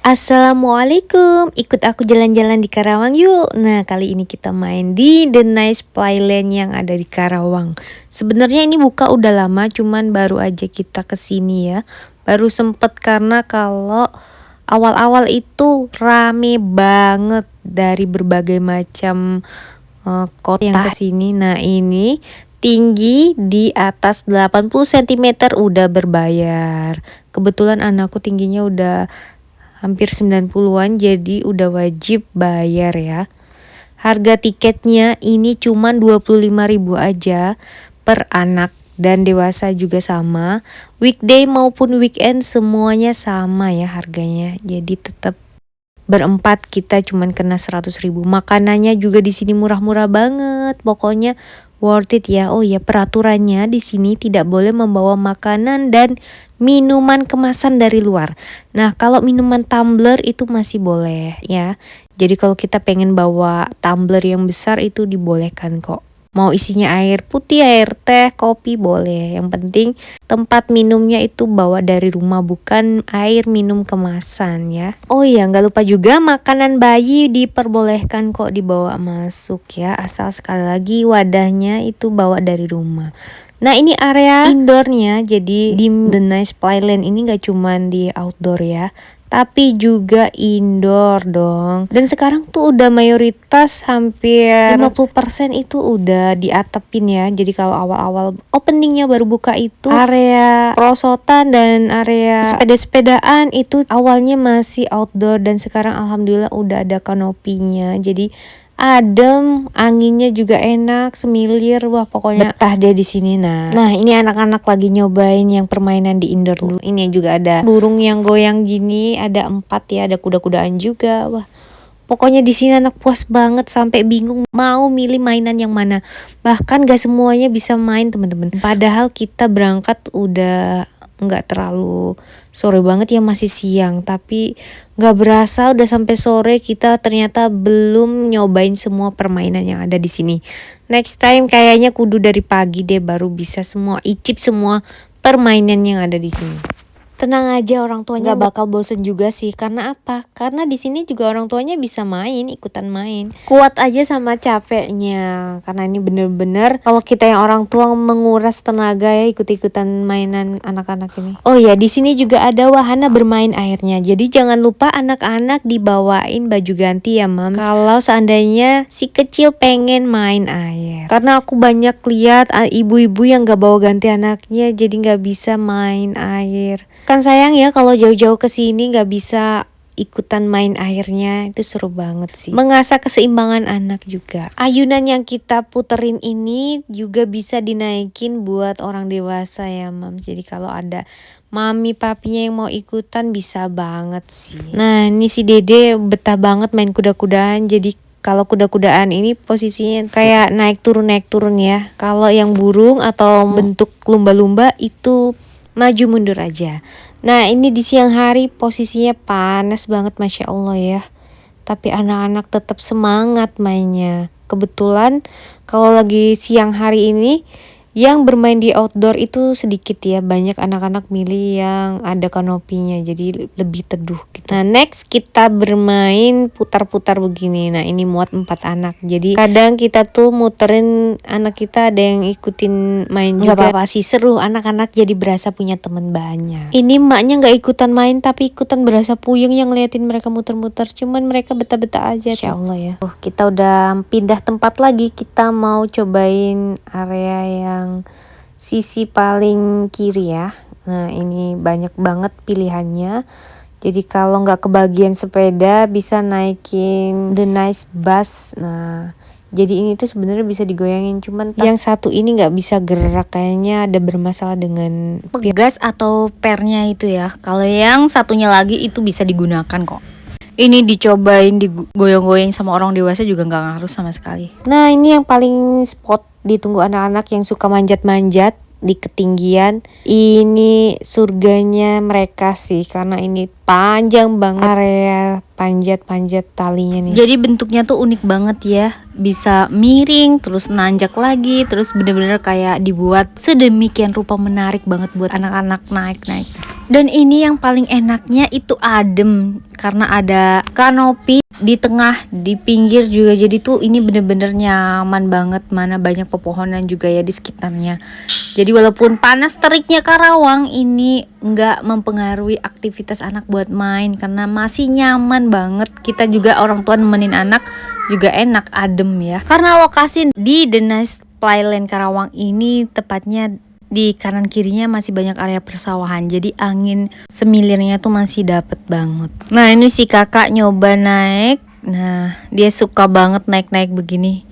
Assalamualaikum, ikut aku jalan-jalan di Karawang yuk. Nah, kali ini kita main di The Nice Playland yang ada di Karawang. Sebenarnya ini buka udah lama, cuman baru aja kita kesini ya. Baru sempet karena kalau awal-awal itu rame banget dari berbagai macam kota yang kesini. Nah, ini tinggi di atas 80 cm udah berbayar. Kebetulan anakku tingginya udah hampir 90-an, jadi udah wajib bayar ya. Harga tiketnya ini cuma 25.000 aja per anak, dan dewasa juga sama. Weekday maupun weekend semuanya sama ya harganya. Jadi tetap berempat kita cuman kena 100.000. Makanannya juga di sini murah-murah banget. Pokoknya worth it ya. Oh ya, peraturannya di sini tidak boleh membawa makanan dan minuman kemasan dari luar. Nah, kalau minuman tumbler itu masih boleh ya. Jadi kalau kita pengen bawa tumbler yang besar itu dibolehkan kok. Mau isinya air putih, air teh, kopi boleh. Yang penting tempat minumnya itu bawa dari rumah, bukan air minum kemasan ya. Oh iya, nggak lupa juga makanan bayi diperbolehkan kok dibawa masuk ya. Asal sekali lagi wadahnya itu bawa dari rumah. Nah, ini area indoornya, jadi di The Nice Playland ini gak cuman di outdoor ya, tapi juga indoor dong. Dan sekarang tuh udah mayoritas hampir 50% itu udah diatapin ya. Jadi kalau awal-awal openingnya baru buka itu area perosotan dan area sepeda-sepedaan itu awalnya masih outdoor, dan sekarang alhamdulillah udah ada kanopinya. Jadi adem, anginnya juga enak, semilir, wah pokoknya betah deh di sini. Nah, ini anak-anak lagi nyobain yang permainan di indoor dulu. Ini juga ada burung yang goyang gini, ada 4 ya, ada kuda-kudaan juga. Wah, pokoknya di sini anak puas banget sampai bingung mau milih mainan yang mana. Bahkan gak semuanya bisa main teman-teman. Padahal kita berangkat udah nggak terlalu sore banget ya, masih siang, tapi nggak berasa udah sampai sore kita ternyata belum nyobain semua permainan yang ada di sini. Next time kayaknya kudu dari pagi deh baru bisa semua icip semua permainan yang ada di sini. Tenang aja, orang tuanya nggak bakal bosen juga sih. Karena apa? Karena di sini juga orang tuanya bisa main, ikutan main. Kuat aja sama capeknya. Karena ini bener-bener kalau kita yang orang tua menguras tenaga ya ikut-ikutan mainan anak-anak ini. Oh ya, di sini juga ada wahana bermain airnya. Jadi jangan lupa anak-anak dibawain baju ganti ya, Mams. Kalau seandainya si kecil pengen main air. Karena aku banyak lihat ibu-ibu yang nggak bawa ganti anaknya, jadi nggak bisa main air. Kan sayang ya kalau jauh-jauh ke sini nggak bisa ikutan main airnya. Itu seru banget sih. Mengasah keseimbangan anak juga. Ayunan yang kita puterin ini juga bisa dinaikin buat orang dewasa ya, Mams. Jadi kalau ada mami papinya yang mau ikutan bisa banget sih. Nah, ini si Dede betah banget main kuda-kudaan. Jadi kalau kuda-kudaan ini posisinya kayak naik turun ya. Kalau yang burung atau bentuk lumba-lumba itu maju mundur aja. Nah, ini di siang hari posisinya panas banget, Masya Allah ya. Tapi anak-anak tetap semangat mainnya. Kebetulan kalau lagi siang hari ini yang bermain di outdoor itu sedikit ya. Banyak anak-anak milih yang ada kanopinya, jadi lebih teduh gitu. Nah, next kita bermain putar-putar begini. Nah, ini muat 4 anak. Jadi kadang kita tuh muterin anak kita, ada yang ikutin main juga. Gak apa-apa sih, seru. Anak-anak jadi berasa punya teman banyak. Ini emaknya gak ikutan main tapi ikutan berasa puyeng yang ngeliatin mereka muter-muter. Cuman mereka betah-betah aja. Masya Allah ya. Kita udah pindah tempat lagi. Kita mau cobain area yang sisi paling kiri ya. Nah, ini banyak banget pilihannya. Jadi kalau nggak kebagian sepeda bisa naikin The Nice Bus. Nah, jadi ini tuh sebenarnya bisa digoyangin, cuman yang satu ini nggak bisa gerak, kayaknya ada bermasalah dengan pegas atau pernya itu ya. Kalau yang satunya lagi itu bisa digunakan kok. Ini dicobain digoyang-goyang sama orang dewasa juga nggak ngaruh sama sekali. Nah, ini yang paling spot ditunggu anak-anak yang suka manjat-manjat di ketinggian. Ini surganya mereka sih, karena ini panjang banget area panjat-panjat talinya nih. Jadi bentuknya tuh unik banget ya. Bisa miring, terus nanjak lagi, terus bener-bener kayak dibuat sedemikian rupa, menarik banget buat anak-anak naik-naik. Dan ini yang paling enaknya itu adem karena ada kanopi di tengah, di pinggir juga. Jadi tuh ini bener-bener nyaman banget, mana banyak pepohonan juga ya di sekitarnya. Jadi walaupun panas teriknya Karawang ini nggak mempengaruhi aktivitas anak buat main karena masih nyaman banget. Kita juga orang tua nemenin anak juga enak, adem ya. Karena lokasi di The Nice Playland Karawang ini tepatnya di kanan kirinya masih banyak area persawahan, jadi angin semilirnya tuh masih dapet banget. Nah ini si kakak nyoba naik, nah dia suka banget naik-naik begini.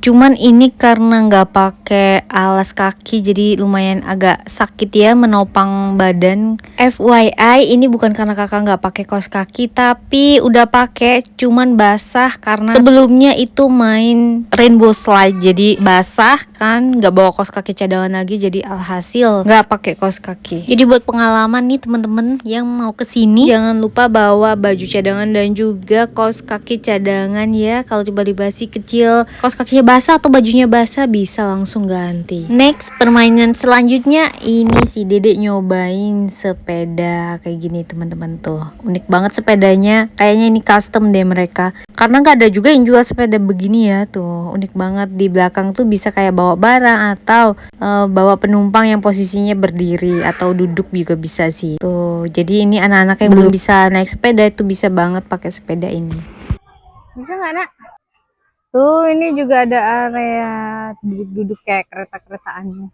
Cuman ini karena nggak pakai alas kaki jadi lumayan agak sakit ya menopang badan. FYI ini bukan karena kakak nggak pakai kaos kaki, tapi udah pakai cuman basah karena sebelumnya itu main rainbow slide jadi basah kan, nggak bawa kaos kaki cadangan lagi jadi alhasil nggak pakai kaos kaki. Jadi buat pengalaman nih temen-temen yang mau kesini jangan lupa bawa baju cadangan dan juga kaos kaki cadangan ya. Kalau tiba-tiba si kecil kaos kakinya basah atau bajunya basah bisa langsung ganti. Next permainan selanjutnya ini si Dedek nyobain sepeda kayak gini teman-teman tuh. Unik banget sepedanya, kayaknya ini custom deh mereka. Karena nggak ada juga yang jual sepeda begini ya tuh. Unik banget, di belakang tuh bisa kayak bawa barang atau bawa penumpang yang posisinya berdiri atau duduk juga bisa sih. Tuh, jadi ini anak-anak yang belum bisa naik sepeda itu bisa banget pakai sepeda ini. Bisa nggak nak? Tuh ini juga ada area duduk-duduk kayak kereta-keretaannya.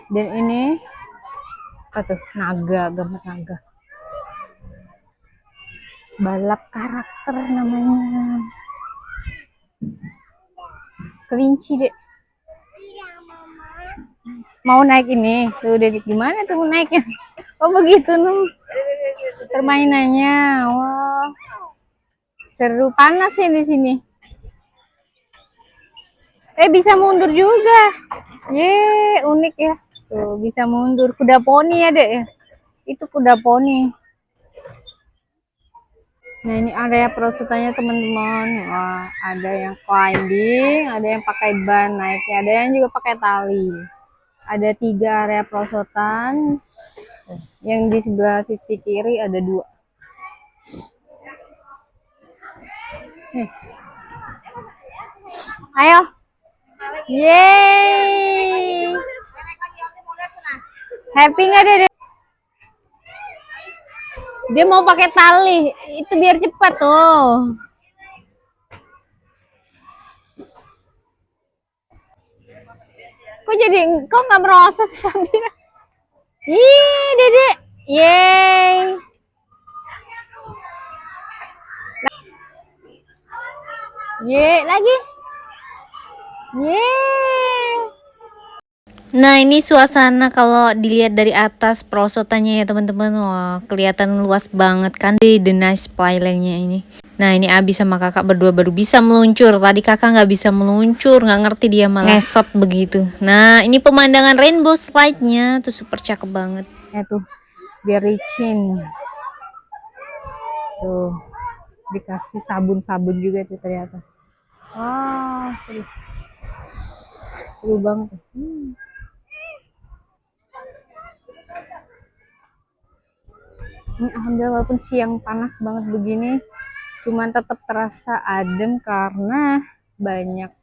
Dan ini apa tuh? Naga, gambar naga. Balap karakter namanya. Kelinci dek. Mau naik ini? Tuh Dedek gimana tuh naiknya? Oh begitu nih permainannya. Wah. Seru, panas ya di sini. Bisa mundur juga. Ye, unik ya. Tuh, bisa mundur. Kuda poni ya, Dek ya. Itu kuda poni. Nah, ini area perosotannya teman-teman. Wah, ada yang climbing, ada yang pakai ban naiknya, ada yang juga pakai tali. Ada 3 area perosotan. Yang di sebelah sisi kiri ada 2. Ayo. Yeay. Happy nggak deh? Dia mau pakai tali, itu biar cepat tuh. Kok jadi kok nggak merosot sambil? Ih, Dedek. Yeay. Yeay, lagi. Yeay. Nah ini suasana kalau dilihat dari atas perosotannya ya teman-teman. Wah kelihatan luas banget kan di The Nice Playland-nya ini. Nah ini Abi sama kakak berdua baru bisa meluncur. Tadi kakak nggak bisa meluncur, nggak ngerti dia malah ngesot begitu. Nah ini pemandangan rainbow slide-nya tuh super cakep banget. Ya tuh biar licin. Tuh dikasih sabun-sabun juga tuh ternyata. Wah, seru banget. Ini alhamdulillah walaupun siang panas banget begini, cuman tetap terasa adem karena banyak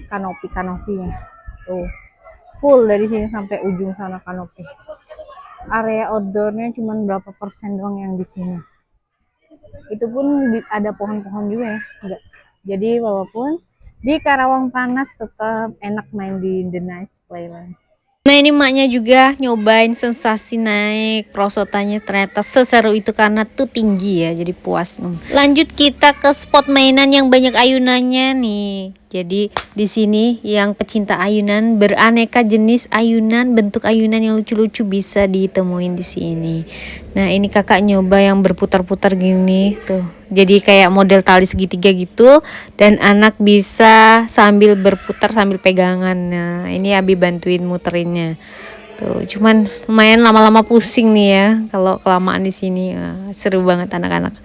kanopi-kanopinya. Tuh, full dari sini sampai ujung sana kanopi. Area outdoornya cuman berapa persen doang yang di sini. Itu pun ada pohon-pohon juga ya, enggak. Jadi walaupun di Karawang panas tetap enak main di The Nice Playland. Nah ini maknya juga nyobain sensasi naik perosotannya, ternyata seseru itu karena tuh tinggi ya, jadi puas. Lanjut kita ke spot mainan yang banyak ayunannya nih. Jadi di sini yang pecinta ayunan, beraneka jenis ayunan, bentuk ayunan yang lucu-lucu bisa ditemuin di sini. Nah ini kakak nyoba yang berputar-putar gini tuh. Jadi kayak model tali segitiga gitu dan anak bisa sambil berputar sambil pegangan. Nah ini Abi bantuin muterinnya. Tuh cuman lumayan lama-lama pusing nih ya kalau kelamaan di sini. Seru banget anak-anak.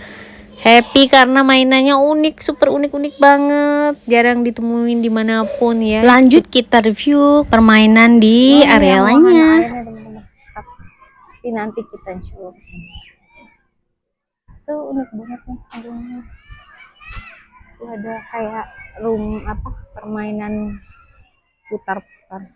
Happy karena mainannya unik, super unik-unik banget, jarang ditemuin dimanapun ya. Lanjut kita review permainan di area lainnya. Tapi nanti kita insya Allah kesana. Itu unik banget nih gedungnya. Itu ada kayak permainan putar-putar.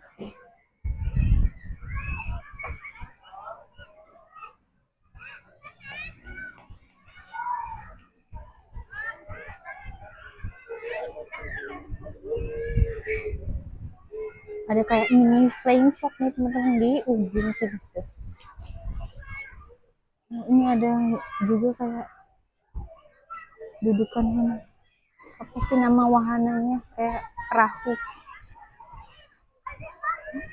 Ada kayak mini flying fox nih teman-teman di ujung situ. Nah, ini ada juga kayak dudukan apa sih nama wahananya, kayak perahu.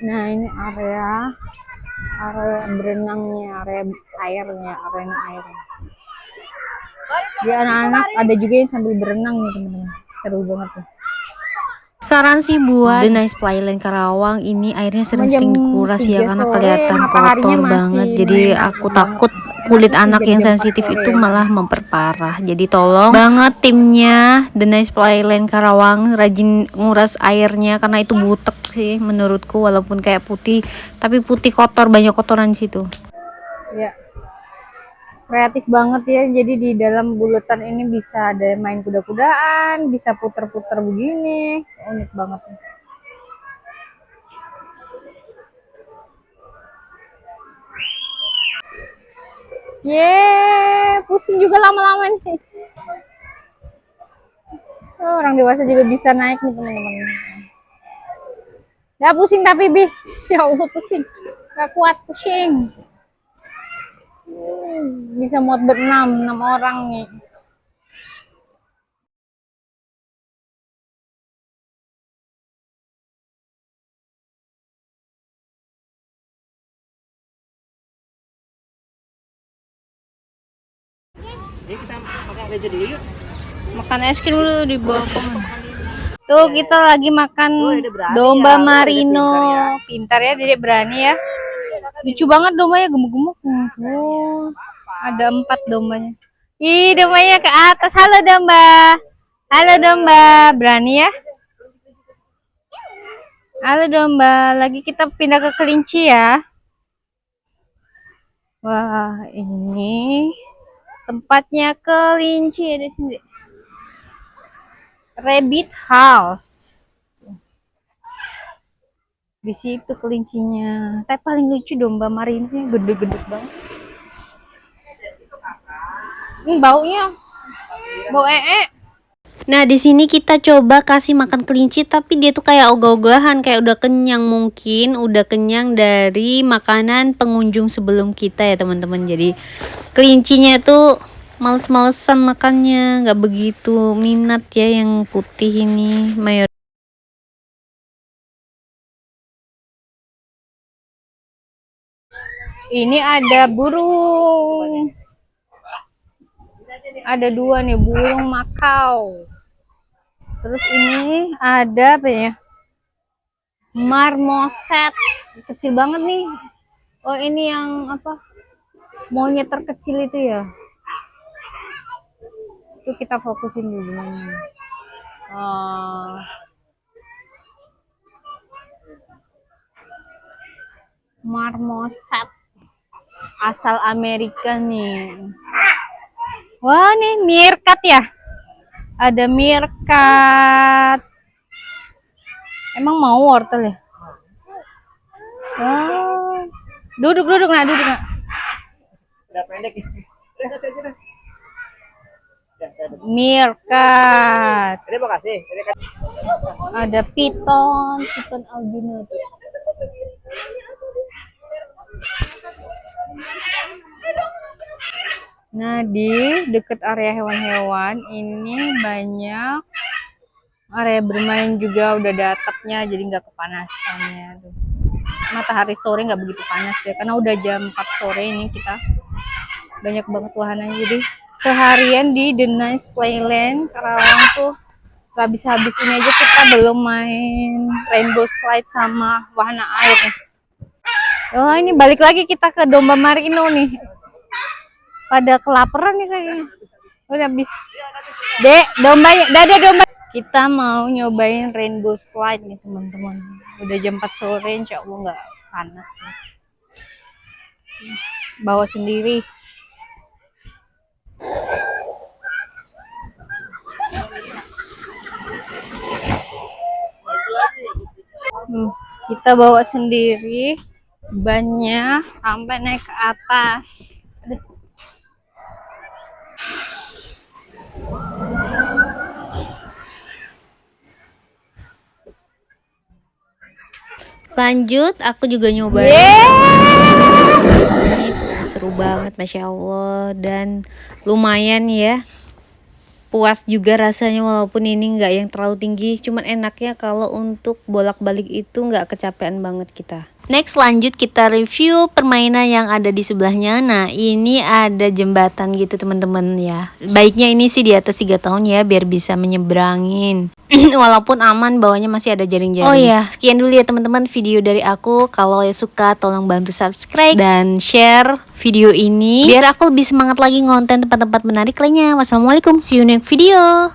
Nah ini area berenangnya, area airnya, arena airnya. Di anak-anak ada juga yang sambil berenang nih teman-teman, seru banget tuh. Saran sih buat The Nice Playland Karawang ini airnya sering-sering dikuras ya karena kelihatan kotor banget. Jadi aku takut kulit anak yang sensitif itu malah memperparah. Jadi tolong banget timnya The Nice Playland Karawang rajin nguras airnya karena itu butek sih menurutku, walaupun kayak putih tapi putih kotor, banyak kotoran di situ. Ya. Kreatif banget ya, jadi di dalam buletan ini bisa ada main kuda-kudaan, bisa puter-puter begini, unik banget. Pusing juga lama-lama nih. Orang dewasa juga bisa naik nih teman-teman. Ya pusing tapi ya Allah pusing, gak kuat pusing. Bisa muat enam orang nih. Jadi kita makan aja dulu yuk. Makan es krim dulu di bawah. Tuh kita lagi makan domba marino. Pintar ya Dedek, berani ya. Lucu banget dombanya, gemuk-gemuk. Ada 4 dombanya. Ih, dombanya ke atas. Halo domba. Halo domba, berani ya. Halo domba, lagi kita pindah ke kelinci ya. Wah, ini tempatnya kelinci di sini. Rabbit house. Di situ kelincinya. Tapi paling lucu domba marinonya, gede-gede banget. Baunya bau Nah, di sini kita coba kasih makan kelinci, tapi dia tuh kayak ogah-ogahan, kayak udah kenyang, mungkin udah kenyang dari makanan pengunjung sebelum kita ya teman-teman. Jadi kelincinya tuh males-malesan makannya, nggak begitu minat ya yang putih ini mayor. Ini ada burung. Ada 2 nih, burung makau. Terus ini ada apa ya? Marmoset. Kecil banget nih. Oh, ini yang apa? Monyet terkecil itu ya. Itu kita fokusin dulu gimana. Marmoset. Asal Amerika nih. Wah, nih meerkat ya. Ada meerkat. Emang mau wortel ya? Wah. Duduk nak. Udah pendek. Meerkat. Terima kasih. Ada piton albino. Nah, di dekat area hewan-hewan ini banyak area bermain juga, udah ada atapnya jadi nggak kepanasan ya. Matahari sore nggak begitu panas ya, karena udah jam 4 sore ini kita banyak banget wahananya. Jadi seharian di The Nice Playland Karawang tuh nggak habis-habis. Ini aja kita belum main rainbow slide sama wahana air nih. Oh, ini balik lagi kita ke domba marino nih. Pada kelaparan nih kayaknya. Udah habis. Dek, dombanya, dadah domba. Kita mau nyobain rainbow slide nih teman-teman. Udah jam 4 sore, insya Allah nggak panas nih. bawa sendiri. Kita bawa sendiri bannya sampai naik ke atas. Aduh. Lanjut, aku juga nyobain. Ini seru banget, Masya Allah. Dan lumayan ya, puas juga rasanya walaupun ini nggak yang terlalu tinggi. Cuman enaknya kalau untuk bolak-balik itu nggak kecapean banget kita. Next, lanjut kita review permainan yang ada di sebelahnya. Nah, ini ada jembatan gitu teman-teman ya. Baiknya ini sih di atas 3 tahun ya, biar bisa menyeberangin. Walaupun aman, bawahnya masih ada jaring-jaring. Oh ya, sekian dulu ya teman-teman video dari aku. Kalau ya suka, tolong bantu subscribe dan share video ini biar aku lebih semangat lagi ngonten tempat-tempat menarik lainnya. Wassalamualaikum, see you next video.